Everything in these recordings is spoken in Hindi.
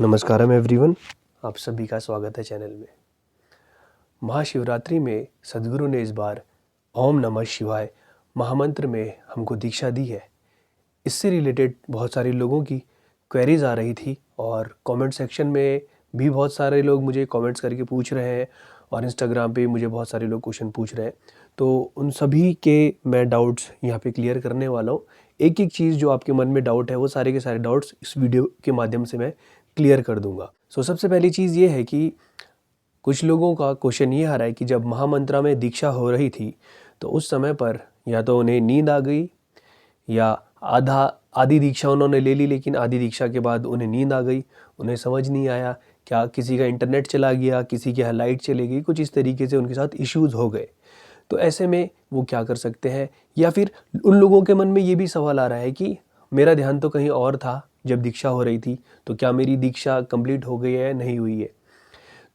नमस्कारम एवरीवन, आप सभी का स्वागत है चैनल में। महाशिवरात्रि में सद्गुरु ने इस बार ओम नमः शिवाय महामंत्र में हमको दीक्षा दी है। इससे रिलेटेड बहुत सारे लोगों की क्वेरीज आ रही थी और कमेंट सेक्शन में भी बहुत सारे लोग मुझे कमेंट्स करके पूछ रहे हैं और इंस्टाग्राम पे मुझे बहुत सारे लोग क्वेश्चन पूछ रहे हैं। तो उन सभी के मैं डाउट्स यहाँ पे क्लियर करने वाला हूँ। एक एक चीज़ जो आपके मन में डाउट है वो सारे के सारे डाउट्स इस वीडियो के माध्यम से मैं क्लियर कर दूंगा। सबसे पहली चीज़ ये है कि कुछ लोगों का क्वेश्चन ये आ रहा है कि जब महामंत्रा में दीक्षा हो रही थी तो उस समय पर या तो उन्हें नींद आ गई या आधी दीक्षा उन्होंने ले ली, लेकिन आधी दीक्षा के बाद उन्हें नींद आ गई, उन्हें समझ नहीं आया, क्या किसी का इंटरनेट चला गया, किसी के यहाँ लाइट चली गई, कुछ इस तरीके से उनके साथ इश्यूज़ हो गए। तो ऐसे में वो क्या कर सकते हैं? या फिर उन लोगों के मन में ये भी सवाल आ रहा है कि मेरा ध्यान तो कहीं और था जब दीक्षा हो रही थी, तो क्या मेरी दीक्षा कंप्लीट हो गई है, नहीं हुई है?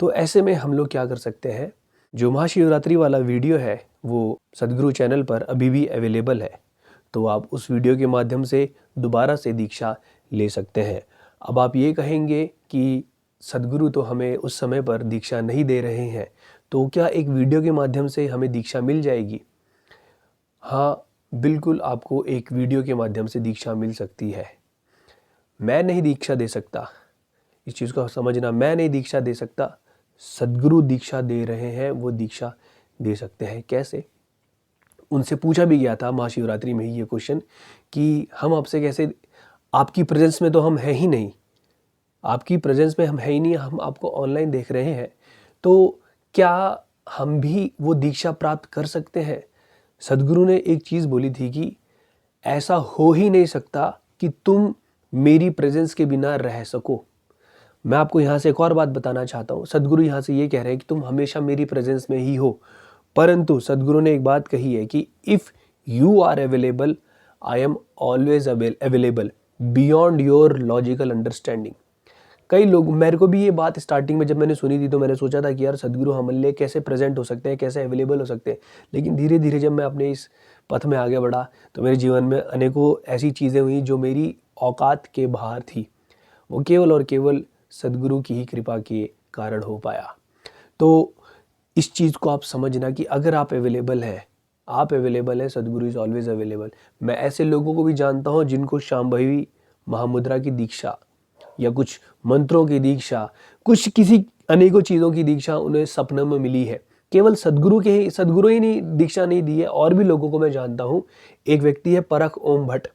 तो ऐसे में हम लोग क्या कर सकते हैं, जो महाशिवरात्रि वाला वीडियो है वो सद्गुरु चैनल पर अभी भी अवेलेबल है, तो आप उस वीडियो के माध्यम से दोबारा से दीक्षा ले सकते हैं। अब आप ये कहेंगे कि सद्गुरु तो हमें उस समय पर दीक्षा नहीं दे रहे हैं, तो क्या एक वीडियो के माध्यम से हमें दीक्षा मिल जाएगी? हाँ, बिल्कुल आपको एक वीडियो के माध्यम से दीक्षा मिल सकती है। मैं नहीं दीक्षा दे सकता, इस चीज़ को समझना। मैं नहीं दीक्षा दे सकता, सद्गुरु दीक्षा दे रहे हैं, वो दीक्षा दे सकते हैं। कैसे? उनसे पूछा भी गया था महाशिवरात्रि में ही ये क्वेश्चन कि हम आपसे कैसे, आपकी प्रेजेंस में तो हम है ही नहीं, आपकी प्रेजेंस में हम है ही नहीं, हम आपको ऑनलाइन देख रहे हैं, तो क्या हम भी वो दीक्षा प्राप्त कर सकते हैं? सद्गुरु ने एक चीज़ बोली थी कि ऐसा हो ही नहीं सकता कि तुम मेरी प्रेजेंस के बिना रह सको। मैं आपको यहाँ से एक और बात बताना चाहता हूँ। सद्गुरु यहाँ से ये कह रहे हैं कि तुम हमेशा मेरी प्रेजेंस में ही हो, परंतु सद्गुरु ने एक बात कही है कि if you are available, I am always available beyond your logical understanding. कई लोग, मेरे को भी ये बात स्टार्टिंग में जब मैंने सुनी थी तो मैंने सोचा था कि यार सद्गुरु हमारे लिए कैसे प्रेजेंट हो सकते हैं, कैसे अवेलेबल हो सकते हैं। लेकिन धीरे धीरे जब मैं अपने इस पथ में आगे बढ़ा तो मेरे जीवन में अनेकों ऐसी चीज़ें हुई जो मेरी औकात के बाहर थी। वो केवल और केवल सद्गुरु की ही कृपा के कारण हो पाया। तो इस चीज़ को आप समझना कि अगर आप अवेलेबल हैं, आप अवेलेबल हैं, सद्गुरु इज़ ऑलवेज अवेलेबल। मैं ऐसे लोगों को भी जानता हूँ जिनको शांभवी महामुद्रा की दीक्षा या कुछ मंत्रों की दीक्षा, कुछ किसी अनेकों चीज़ों की दीक्षा उन्हें सपने में मिली है। केवल सद्गुरु ही नहीं दीक्षा नहीं दी है, और भी लोगों को मैं जानता हूँ। एक व्यक्ति है परख ओम भट्ट,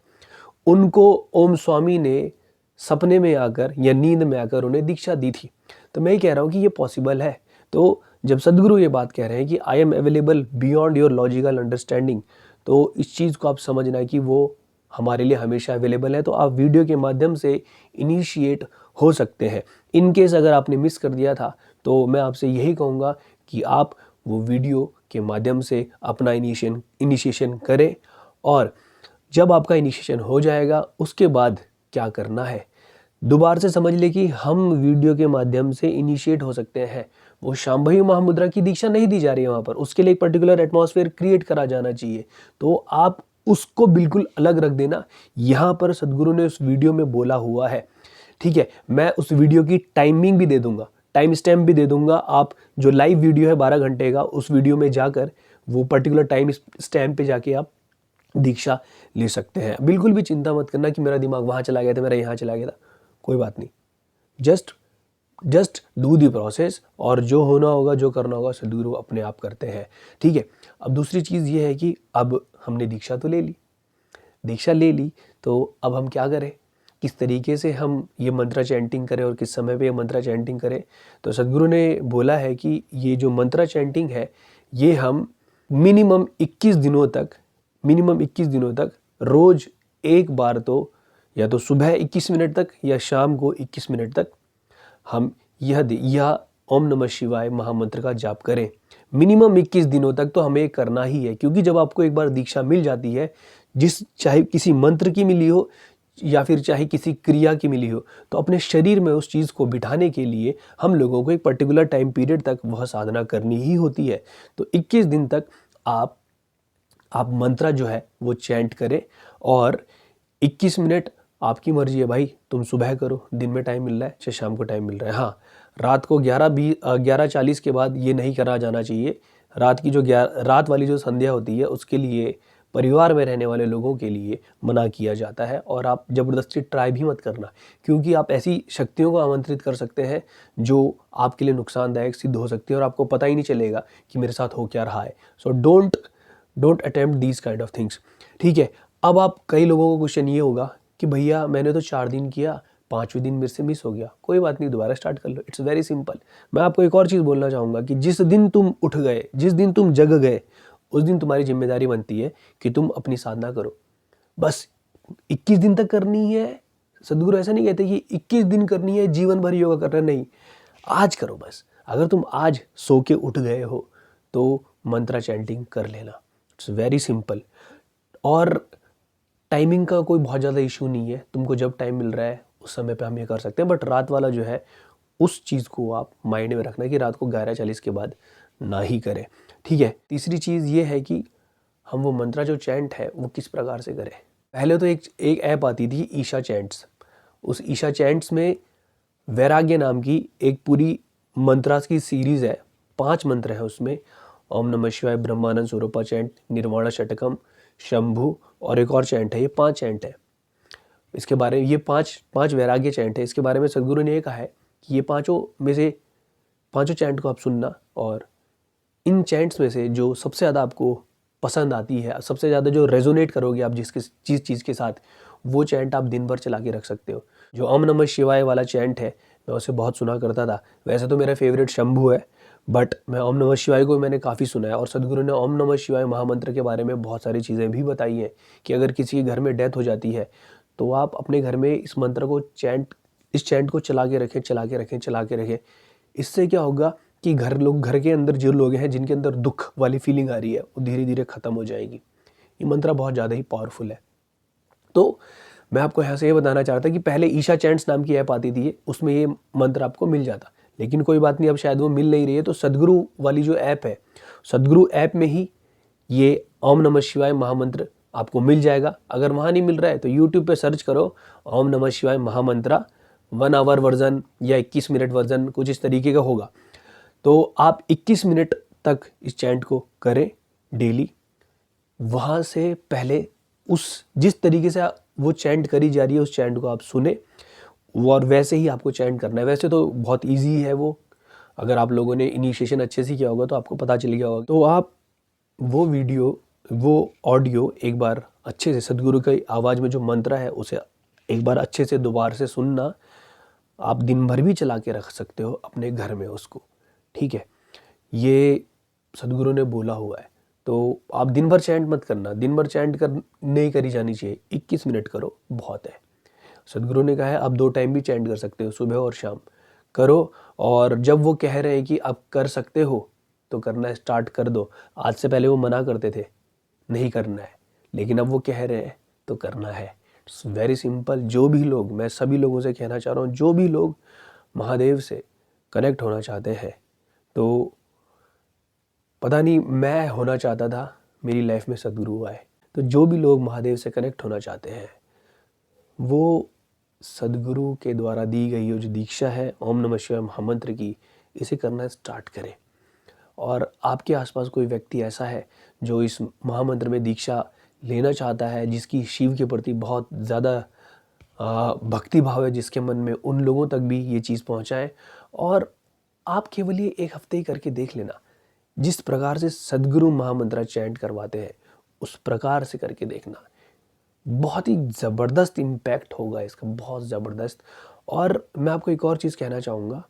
उनको ओम स्वामी ने सपने में आकर या नींद में आकर उन्हें दीक्षा दी थी। तो मैं ही कह रहा हूँ कि ये पॉसिबल है। तो जब सद्गुरु ये बात कह रहे हैं कि आई am available beyond your logical understanding, तो इस चीज़ को आप समझना है कि वो हमारे लिए हमेशा अवेलेबल है। तो आप वीडियो के माध्यम से इनिशिएट हो सकते हैं। इन केस अगर आपने मिस कर दिया था तो मैं आपसे यही कहूँगा कि आप वो वीडियो के माध्यम से अपना इनिशिएशन करें, और जब आपका इनिशिएशन हो जाएगा उसके बाद क्या करना है दोबारा से समझ ले कि हम वीडियो के माध्यम से इनिशिएट हो सकते हैं। वो शांभवी महामुद्रा की दीक्षा नहीं दी जा रही है वहाँ पर, उसके लिए एक पर्टिकुलर एटमॉस्फेयर क्रिएट करा जाना चाहिए। तो आप उसको बिल्कुल अलग रख देना। यहाँ पर सद्गुरु ने उस वीडियो में बोला हुआ है, ठीक है। मैं उस वीडियो की टाइमिंग भी दे दूंगा, टाइम स्टैम्प भी दे दूंगा। आप जो लाइव वीडियो है 12 घंटे का, उस वीडियो में जाकर वो पर्टिकुलर टाइम स्टैम्प पे जाके आप दीक्षा ले सकते हैं। बिल्कुल भी चिंता मत करना कि मेरा दिमाग वहाँ चला गया था, मेरा यहाँ चला गया था, कोई बात नहीं। जस्ट डू दी प्रोसेस, और जो होना होगा, जो करना होगा, सद्गुरु अपने आप करते हैं, ठीक है। अब दूसरी चीज़ ये है कि अब हमने दीक्षा तो ले ली, दीक्षा ले ली, तो अब हम क्या करें, किस तरीके से हम ये मंत्र चैंटिंग करें और किस समय पे ये मंत्र चैंटिंग करें। तो सद्गुरु ने बोला है कि ये जो मंत्र चैंटिंग है ये हम मिनिमम 21 दिनों तक रोज़ एक बार, तो या तो सुबह 21 मिनट तक या शाम को 21 मिनट तक हम यह ओम नमः शिवाय महामंत्र का जाप करें। मिनिमम 21 दिनों तक तो हमें करना ही है, क्योंकि जब आपको एक बार दीक्षा मिल जाती है, चाहे किसी मंत्र की मिली हो या फिर चाहे किसी क्रिया की मिली हो, तो अपने शरीर में उस चीज़ को बिठाने के लिए हम लोगों को एक पर्टिकुलर टाइम पीरियड तक वह साधना करनी ही होती है। तो 21 दिन तक आप मंत्र जो है वो चैंट करें, और 21 मिनट आपकी मर्जी है भाई, तुम सुबह करो, दिन में टाइम मिल रहा है चाहे शाम को टाइम मिल रहा है। हाँ, रात को 11:40 के बाद ये नहीं करा जाना चाहिए। रात वाली जो संध्या होती है उसके लिए परिवार में रहने वाले लोगों के लिए मना किया जाता है, और आप ज़बरदस्ती ट्राई भी मत करना, क्योंकि आप ऐसी शक्तियों को आमंत्रित कर सकते हैं जो आपके लिए नुकसानदायक सिद्ध हो सकती है और आपको पता ही नहीं चलेगा कि मेरे साथ हो क्या रहा है। So don't attempt these kind of things. ठीक है। अब आप कई लोगों को क्वेश्चन ये होगा कि भैया मैंने तो 4 दिन किया, 5वें दिन मेरे से मिस हो गया। कोई बात नहीं, दोबारा स्टार्ट कर लो, इट्स वेरी सिंपल। मैं आपको एक और चीज़ बोलना चाहूँगा कि जिस दिन तुम उठ गए, जिस दिन तुम जग गए, उस दिन तुम्हारी जिम्मेदारी बनती है कि तुम अपनी साधना करो। बस 21 दिन तक करनी है। सदगुरु ऐसा नहीं कहते कि 21 दिन करनी है, जीवन भर योगा करना, नहीं, आज करो बस। अगर तुम आज सो के उठ गए हो तो मंत्रा चैंटिंग कर लेना, इट्स वेरी सिंपल। और टाइमिंग का कोई बहुत ज़्यादा इशू नहीं है, तुमको जब टाइम मिल रहा है उस समय पे हम ये कर सकते हैं। बट रात वाला जो है उस चीज़ को आप माइंड में रखना कि रात को 11:40 के बाद ना ही करें। ठीक है। तीसरी चीज़ ये है कि हम वो मंत्रा जो चैंट है वो किस प्रकार से करें। पहले तो एक ऐप आती थी ईशा चैंट्स। उस ईशा चैंट्स में वैराग्य नाम की एक पूरी मंत्रास की सीरीज़ है, 5 मंत्र हैं उसमें। ओम नमः शिवाय, ब्रह्मानंद स्वरूपा चैंट, निर्वाणा षटकम, शंभु और एक और चैंट है। ये 5 चैंट है। इसके बारे में, ये पांच वैराग्य चैंट है। इसके बारे में सदगुरु ने ये कहा है कि ये पांचों में से पांचों चैंट को आप सुनना, और इन चैंट्स में से जो सबसे ज़्यादा आपको पसंद आती है, सबसे ज़्यादा जो रेजोनेट करोगे आप जिसके चीज़ के साथ, वो चैंट आप दिन भर चला के रख सकते हो। जो ओम नमः शिवाय वाला चैंट है, मैं उसे बहुत सुना करता था। वैसे तो मेरा फेवरेट शंभू है, बट मैं ओम नमः शिवाय को मैंने काफ़ी सुना है। और सदगुरु ने ओम नमः शिवाय महामंत्र के बारे में बहुत सारी चीज़ें भी बताई हैं कि अगर किसी के घर में डेथ हो जाती है तो आप अपने घर में इस मंत्र को इस चैंट को चला के रखें। इससे क्या होगा कि घर के अंदर जो लोग हैं जिनके अंदर दुख वाली फीलिंग आ रही है वो धीरे धीरे ख़त्म हो जाएगी। ये मंत्र बहुत ज़्यादा ही पावरफुल है। तो मैं आपको यहाँ से ये बताना चाहता कि पहले ईशा चैंट्स नाम की ऐप आती थी, उसमें ये मंत्र आपको मिल जाता, लेकिन कोई बात नहीं, अब शायद वो मिल नहीं रही है। तो सदगुरु वाली जो ऐप है, सदगुरु ऐप में ही ये ओम नमः शिवाय महामंत्र आपको मिल जाएगा। अगर वहाँ नहीं मिल रहा है तो यूट्यूब पे सर्च करो ओम नमः शिवाय महामंत्रा 1 आवर वर्जन या 21 मिनट वर्जन, कुछ इस तरीके का होगा। तो आप 21 मिनट तक इस चैंट को करें डेली। वहाँ से पहले जिस तरीके से वो चैंट करी जा रही है उस चैंट को आप सुने, और वैसे ही आपको चैंट करना है। वैसे तो बहुत ईजी है वो, अगर आप लोगों ने इनिशिएशन अच्छे से किया होगा तो आपको पता चल गया होगा। तो आप वो ऑडियो एक बार अच्छे से सदगुरु की आवाज़ में जो मंत्र है उसे एक बार अच्छे से दोबारा से सुनना। आप दिन भर भी चला के रख सकते हो अपने घर में उसको। ठीक है, ये सदगुरु ने बोला हुआ है। तो आप दिन भर चैंट मत करना, दिन भर चैंट कर नहीं करी जानी चाहिए, 21 मिनट करो, बहुत है। सदगुरु ने कहा है आप 2 टाइम भी चैंट कर सकते हो, सुबह और शाम करो। और जब वो कह रहे हैं कि आप कर सकते हो तो करना स्टार्ट कर दो। आज से पहले वो मना करते थे नहीं करना है, लेकिन अब वो कह रहे हैं तो करना है। It's very simple. जो भी लोग, मैं सभी लोगों से कहना चाह रहा हूँ, जो भी लोग महादेव से कनेक्ट होना चाहते हैं, तो पता नहीं मैं होना चाहता था, मेरी लाइफ में सदगुरु आए। तो जो भी लोग महादेव से कनेक्ट होना चाहते हैं वो सदगुरु के द्वारा दी गई जो दीक्षा है ओम नमः शिवाय महामंत्र की, इसे करना स्टार्ट करें। और आपके आसपास कोई व्यक्ति ऐसा है जो इस महामंत्र में दीक्षा लेना चाहता है, जिसकी शिव के प्रति बहुत ज़्यादा भक्ति भाव है, जिसके मन में, उन लोगों तक भी ये चीज़ पहुँचाएं। और आप केवल ये 1 हफ्ते ही करके देख लेना। जिस प्रकार से सदगुरु महामंत्र चैंट करवाते हैं उस प्रकार से करके देखना, बहुत ही ज़बरदस्त इम्पैक्ट होगा इसका, बहुत ज़बरदस्त। और मैं आपको एक और चीज़ कहना चाहूँगा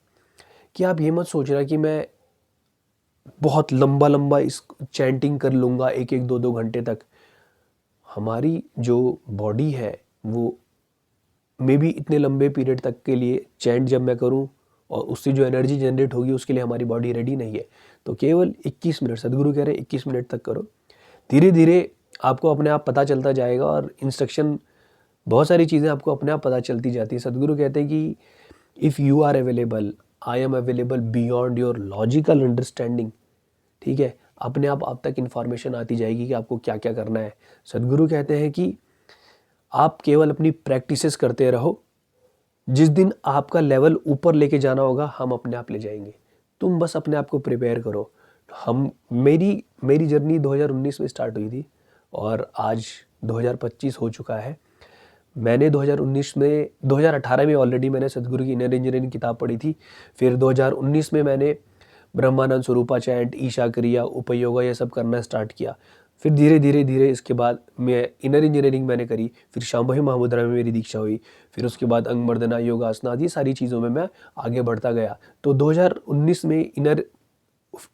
कि आप ये मत सोचना कि मैं बहुत लंबा लंबा इस चैंटिंग कर लूँगा 1-1, 2-2 घंटे तक। हमारी जो बॉडी है वो मे बी इतने लंबे पीरियड तक के लिए चैंट जब मैं करूँ और उससे जो एनर्जी जनरेट होगी उसके लिए हमारी बॉडी रेडी नहीं है। तो केवल 21 मिनट, सदगुरु कह रहे हैं 21 मिनट तक करो। धीरे धीरे आपको अपने आप पता चलता जाएगा, और इंस्ट्रक्शन, बहुत सारी चीज़ें आपको अपने आप पता चलती जाती है। सदगुरु कहते हैं कि if you are available, I am available beyond your logical understanding. ठीक है, अपने आप तक इन्फॉर्मेशन आती जाएगी कि आपको क्या क्या करना है। सदगुरु कहते हैं कि आप केवल अपनी प्रैक्टिसेस करते रहो। जिस दिन आपका लेवल ऊपर लेके जाना होगा, हम अपने आप ले जाएंगे। तुम बस अपने आप को प्रिपेयर करो। हम मेरी मेरी जर्नी 2019 में स्टार्ट हुई थी और आज 2025 हो चुका है। मैंने 2019 में 2018 में ऑलरेडी मैंने सदगुरु की इनर इंजीनियरिंग किताब पढ़ी थी। फिर 2019 में मैंने ब्रह्मानंद स्वरूपा चैंट, ईशा क्रिया, उपयोगा ये सब करना स्टार्ट किया। फिर धीरे धीरे धीरे इसके बाद मैं इनर इंजीनियरिंग मैंने करी। फिर शांभवी महामुद्रा में मेरी दीक्षा हुई। फिर उसके बाद अंग मर्दना, योगासना आदि सारी चीज़ों में मैं आगे बढ़ता गया। तो 2019 में इनर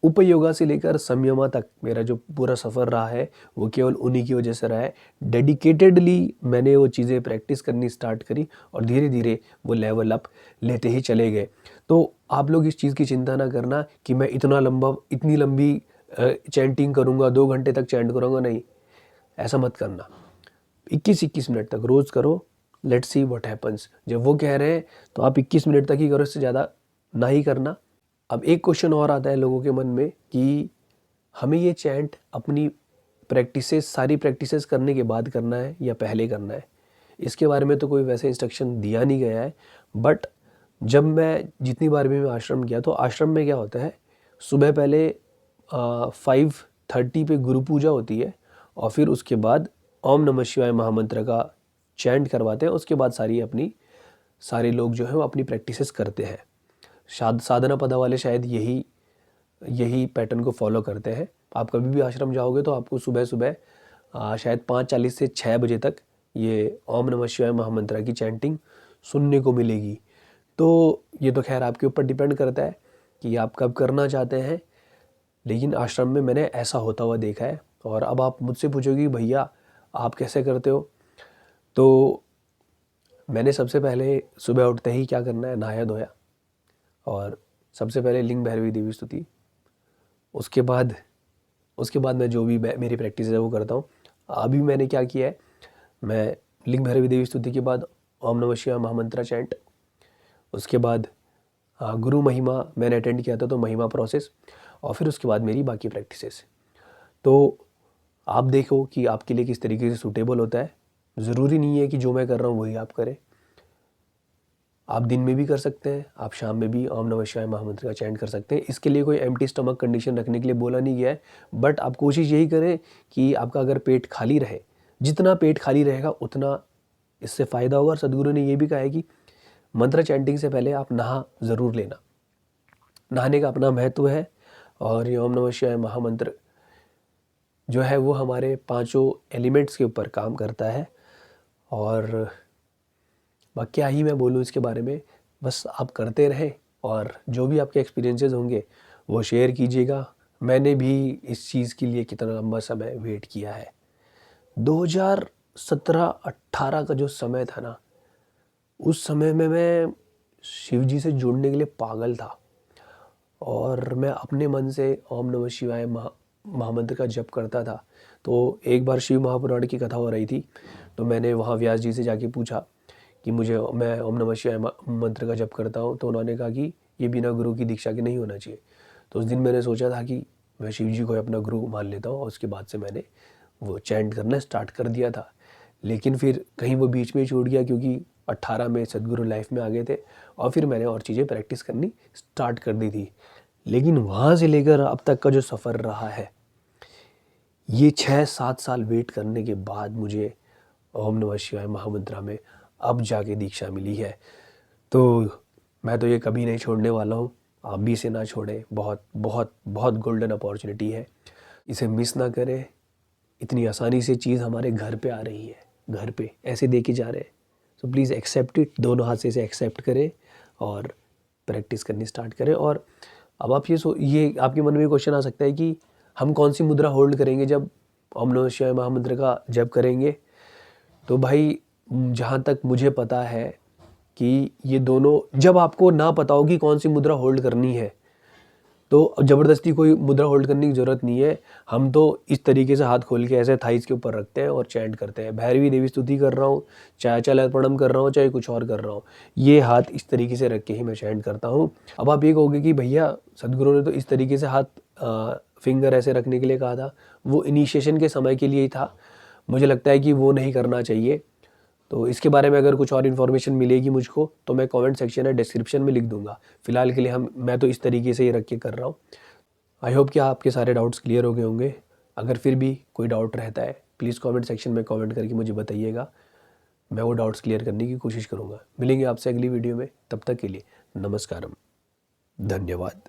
उपयोगा से लेकर संयमा तक मेरा जो पूरा सफ़र रहा है वो केवल उन्हीं की वजह से रहा है। डेडिकेटेडली मैंने वो चीज़ें प्रैक्टिस करनी स्टार्ट करी और धीरे धीरे वो लेवल अप लेते ही चले गए। तो आप लोग इस चीज़ की चिंता ना करना कि मैं इतनी लंबी चैंटिंग करूँगा, 2 घंटे तक चैंट करूँगा, नहीं, ऐसा मत करना। 21-21 मिनट तक रोज़ करो। Let's see what happens. जब वो कह रहे हैं तो आप 21 मिनट तक ही करो, इससे ज़्यादा ना ही करना। अब एक क्वेश्चन और आता है लोगों के मन में कि हमें ये चैंट अपनी सारी प्रैक्टिसेस करने के बाद करना है या पहले करना है। इसके बारे में तो कोई वैसे इंस्ट्रक्शन दिया नहीं गया है। बट जब मैं जितनी बार भी मैं आश्रम गया तो आश्रम में क्या होता है, सुबह पहले 5:30 पे गुरु पूजा होती है और फिर उसके बाद ओम नमः शिवाय महामंत्र का चैंट करवाते हैं। उसके बाद सारे लोग जो है वो अपनी प्रैक्टिसेस करते हैं। साधना पदा वाले शायद यही पैटर्न को फॉलो करते हैं। आप कभी भी आश्रम जाओगे तो आपको सुबह सुबह शायद 5:40 से 6 बजे तक ये ओम नमः शिवाय महामंत्र की चैंटिंग सुनने को मिलेगी। तो ये तो खैर आपके ऊपर डिपेंड करता है कि आप कब करना चाहते हैं, लेकिन आश्रम में मैंने ऐसा होता हुआ देखा है। और अब आप मुझसे पूछोगे भैया आप कैसे करते हो, तो मैंने सबसे पहले सुबह उठते ही क्या करना है, नहाया धोया और सबसे पहले लिंग भैरवी देवी स्तुति। उसके बाद मैं जो भी मेरी प्रैक्टिस है वो करता हूँ। अभी मैंने क्या किया है, मैं लिंग भैरवी देवी स्तुति के बाद ओम नमः शिवाय महामंत्र चैंट, उसके बाद गुरु महिमा मैंने अटेंड किया था तो महिमा प्रोसेस, और फिर उसके बाद मेरी बाकी प्रैक्टिसेस। तो आप देखो कि आपके लिए किस तरीके से सूटेबल होता है। ज़रूरी नहीं है कि जो मैं कर रहा हूँ वही आप करें। आप दिन में भी कर सकते हैं, आप शाम में भी ओम नमः शिवाय महामंत्र का चैंट कर सकते हैं। इसके लिए कोई एम्प्टी स्टमक कंडीशन रखने के लिए बोला नहीं गया है। बट आप कोशिश यही करें कि आपका अगर पेट खाली रहे, जितना पेट खाली रहेगा उतना इससे फ़ायदा होगा। और सदगुरु ने ये भी कहा है कि मंत्र चैंटिंग से पहले आप नहा ज़रूर लेना। नहाने का अपना महत्व है। और ये ओम नमः शिवाय महामंत्र जो है वो हमारे 5 एलिमेंट्स के ऊपर काम करता है। और बाकी क्या ही मैं बोलूँ इसके बारे में, बस आप करते रहें और जो भी आपके एक्सपीरियंसेस होंगे वो शेयर कीजिएगा। मैंने भी इस चीज़ के लिए कितना लंबा समय वेट किया है। 2017-18 का जो समय था ना, उस समय में मैं शिव जी से जुड़ने के लिए पागल था और मैं अपने मन से ओम नमः शिवाय महामंत्र का जप करता था। तो एक बार शिव महापुराण की कथा हो रही थी तो मैंने वहाँ व्यास जी से जाके पूछा कि मैं ओम नमः शिवाय मंत्र का जप करता हूँ। तो उन्होंने कहा कि ये बिना गुरु की दीक्षा के नहीं होना चाहिए। तो उस दिन मैंने सोचा था कि मैं शिव जी को अपना गुरु मान लेता हूँ और उसके बाद से मैंने वो चैंट करना स्टार्ट कर दिया था। लेकिन फिर कहीं वो बीच में ही छूट गया क्योंकि 18 में सदगुरु लाइफ में आ गए थे और फिर मैंने और चीज़ें प्रैक्टिस करनी स्टार्ट कर दी थी। लेकिन वहाँ से लेकर अब तक का जो सफ़र रहा है, ये 6-7 साल वेट करने के बाद मुझे ओम नमः शिवाय महामंत्रा में अब जाके दीक्षा मिली है। तो मैं तो ये कभी नहीं छोड़ने वाला हूँ, आप भी इसे ना छोड़ें। बहुत बहुत बहुत गोल्डन अपॉर्चुनिटी है, इसे मिस ना करें। इतनी आसानी से चीज़ हमारे घर पे आ रही है, घर पे ऐसे दे के जा रहे हैं। तो प्लीज़ एक्सेप्ट इट, दोनों हाथ से इसे एक्सेप्ट करें और प्रैक्टिस करनी स्टार्ट करें। और अब आप ये आपके मन में क्वेश्चन आ सकता है कि हम कौन सी मुद्रा होल्ड करेंगे जब ओम नमः शिवाय महामंत्र का जप करेंगे। तो भाई जहाँ तक मुझे पता है कि ये दोनों, जब आपको ना पता होगी कौन सी मुद्रा होल्ड करनी है तो ज़बरदस्ती कोई मुद्रा होल्ड करने की ज़रूरत नहीं है। हम तो इस तरीके से हाथ खोल के ऐसे थाइस के ऊपर रखते हैं और चैंट करते हैं। भैरवी देवी स्तुति कर रहा हूँ, चाहे चल अर्पणम कर रहा हूँ, चाहे कुछ और कर रहा हूँ, ये हाथ इस तरीके से रख के ही मैं चैंट करता हूँ। अब आप ये कहोगे कि भैया सदगुरु ने तो इस तरीके से हाथ फिंगर ऐसे रखने के लिए कहा था, वो इनिशिएशन के समय के लिए ही था। मुझे लगता है कि वो नहीं करना चाहिए। तो इसके बारे में अगर कुछ और इन्फॉर्मेशन मिलेगी मुझको तो मैं कमेंट सेक्शन या डिस्क्रिप्शन में लिख दूंगा। फ़िलहाल के लिए मैं तो इस तरीके से ही रख के कर रहा हूँ। आई होप कि आपके सारे डाउट्स क्लियर हो गए होंगे। अगर फिर भी कोई डाउट रहता है प्लीज़ कमेंट सेक्शन में कमेंट करके मुझे बताइएगा। मैं वो डाउट्स क्लियर करने की कोशिश करूँगा। मिलेंगे आपसे अगली वीडियो में, तब तक के लिए नमस्कारम, धन्यवाद।